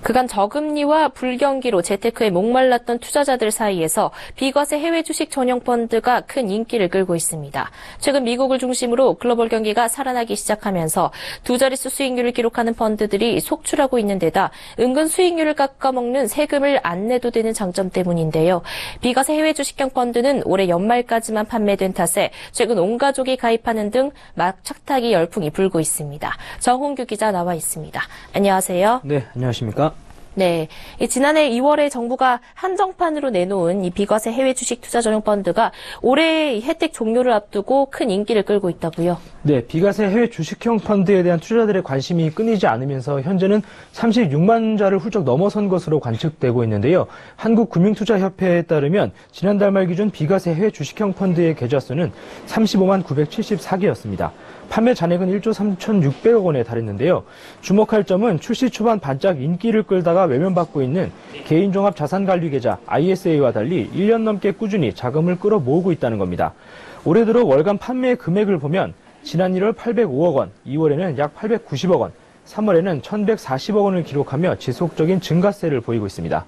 그간 저금리와 불경기로 재테크에 목말랐던 투자자들 사이에서 비과세 해외 주식 전용 펀드가 큰 인기를 끌고 있습니다. 최근 미국을 중심으로 글로벌 경기가 살아나기 시작하면서 두 자릿수 수익률을 기록하는 펀드들이 속출하고 있는 데다 은근 수익률을 깎아먹는 세금을 안 내도 되는 장점 때문인데요. 비과세 해외 주식형 펀드는 올해 연말까지만 판매된 탓에 최근 온 가족이 가입하는 등 막착타기 열풍이 불고 있습니다. 정홍규 기자 나와 있습니다. 안녕하세요. 네, 안녕하십니까? 네, 지난해 2월에 정부가 한정판으로 내놓은 이 비과세 해외 주식 투자 전용 펀드가 올해 혜택 종료를 앞두고 큰 인기를 끌고 있다고요? 네, 비과세 해외 주식형 펀드에 대한 투자자들의 관심이 끊이지 않으면서 현재는 36만 자를 훌쩍 넘어선 것으로 관측되고 있는데요. 한국금융투자협회에 따르면 지난달 말 기준 비과세 해외 주식형 펀드의 계좌 수는 35만 974개였습니다. 판매 잔액은 1조 3,600억 원에 달했는데요. 주목할 점은 출시 초반 반짝 인기를 끌다가 외면받고 있는 개인종합자산관리계좌 ISA와 달리 1년 넘게 꾸준히 자금을 끌어모으고 있다는 겁니다. 올해 들어 월간 판매 금액을 보면 지난 1월 805억 원, 2월에는 약 890억 원, 3월에는 1,140억 원을 기록하며 지속적인 증가세를 보이고 있습니다.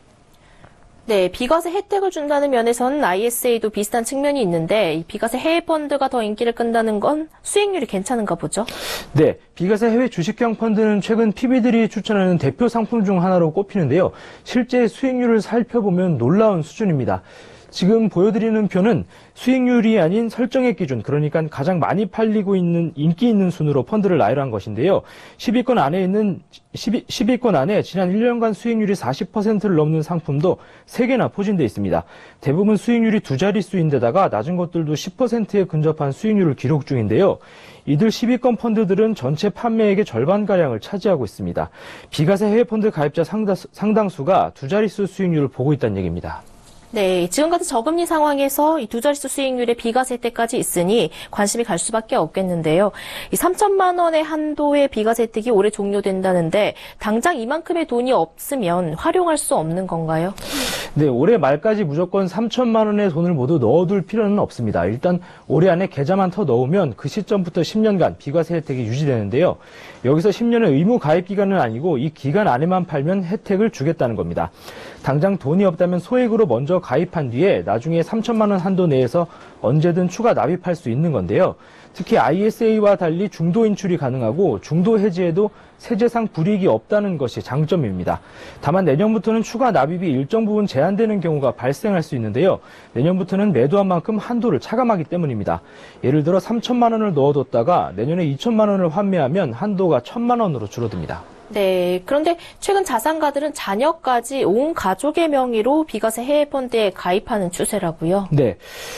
네, 비과세 혜택을 준다는 면에서는 ISA도 비슷한 측면이 있는데 이 비과세 해외 펀드가 더 인기를 끈다는 건 수익률이 괜찮은가 보죠? 네, 비과세 해외 주식형 펀드는 최근 PB들이 추천하는 대표 상품 중 하나로 꼽히는데요. 실제 수익률을 살펴보면 놀라운 수준입니다. 지금 보여드리는 표는 수익률이 아닌 설정액 기준, 그러니까 가장 많이 팔리고 있는 인기 있는 순으로 펀드를 나열한 것인데요. 10위권 안에 지난 1년간 수익률이 40%를 넘는 상품도 3개나 포진돼 있습니다. 대부분 수익률이 두 자릿수인데다가 낮은 것들도 10%에 근접한 수익률을 기록 중인데요. 이들 10위권 펀드들은 전체 판매액의 절반가량을 차지하고 있습니다. 비과세 해외 펀드 가입자 상당수가 두 자릿수 수익률을 보고 있다는 얘기입니다. 네, 지금 같은 저금리 상황에서 이 두 자릿수 수익률의 비과세 혜택까지 있으니 관심이 갈 수밖에 없겠는데요. 이 3천만 원의 한도의 비과세 혜택이 올해 종료된다는데 당장 이만큼의 돈이 없으면 활용할 수 없는 건가요? 네, 올해 말까지 무조건 3천만 원의 돈을 모두 넣어둘 필요는 없습니다. 일단 올해 안에 계좌만 더 넣으면 그 시점부터 10년간 비과세 혜택이 유지되는데요. 여기서 10년의 의무 가입 기간은 아니고 이 기간 안에만 팔면 혜택을 주겠다는 겁니다. 당장 돈이 없다면 소액으로 먼저 가입한 뒤에 나중에 3천만 원 한도 내에서 언제든 추가 납입할 수 있는 건데요. 특히 ISA와 달리 중도 인출이 가능하고 중도 해지에도 세제상 불이익이 없다는 것이 장점입니다. 다만 내년부터는 추가 납입이 일정 부분 제한되는 경우가 발생할 수 있는데요. 내년부터는 매도한 만큼 한도를 차감하기 때문입니다. 예를 들어 3천만 원을 넣어뒀다가 내년에 2천만 원을 환매하면 한도가 1,000만 원으로 줄어듭니다. 네, 그런데 최근 자산가들은 자녀까지 온 가족의 명의로 비과세 해외 펀드에 가입하는 추세라고요? 네,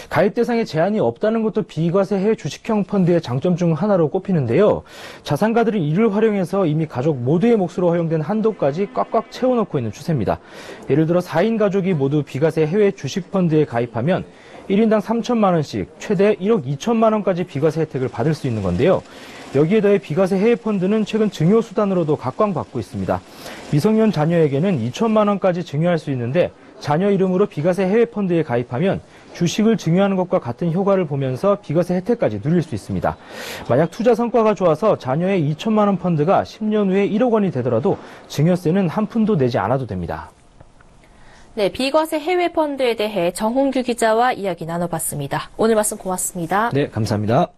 가입 대상에 제한이 없다는 것도 비과세 해외 주식형 펀드의 장점 중 하나로 꼽히는데요. 자산가들은 이를 활용해서 이미 가족 모두의 몫으로 허용된 한도까지 꽉꽉 채워넣고 있는 추세입니다. 예를 들어 4인 가족이 모두 비과세 해외 주식 펀드에 가입하면 1인당 3천만 원씩 최대 1억 2천만 원까지 비과세 혜택을 받을 수 있는 건데요. 여기에 더해 비과세 해외 펀드는 최근 증여수단으로도 각광받고 있습니다. 미성년 자녀에게는 2천만 원까지 증여할 수 있는데 자녀 이름으로 비과세 해외 펀드에 가입하면 주식을 증여하는 것과 같은 효과를 보면서 비과세 혜택까지 누릴 수 있습니다. 만약 투자 성과가 좋아서 자녀의 2천만 원 펀드가 10년 후에 1억 원이 되더라도 증여세는 한 푼도 내지 않아도 됩니다. 네, 비과세 해외 펀드에 대해 정홍규 기자와 이야기 나눠봤습니다. 오늘 말씀 고맙습니다. 네, 감사합니다.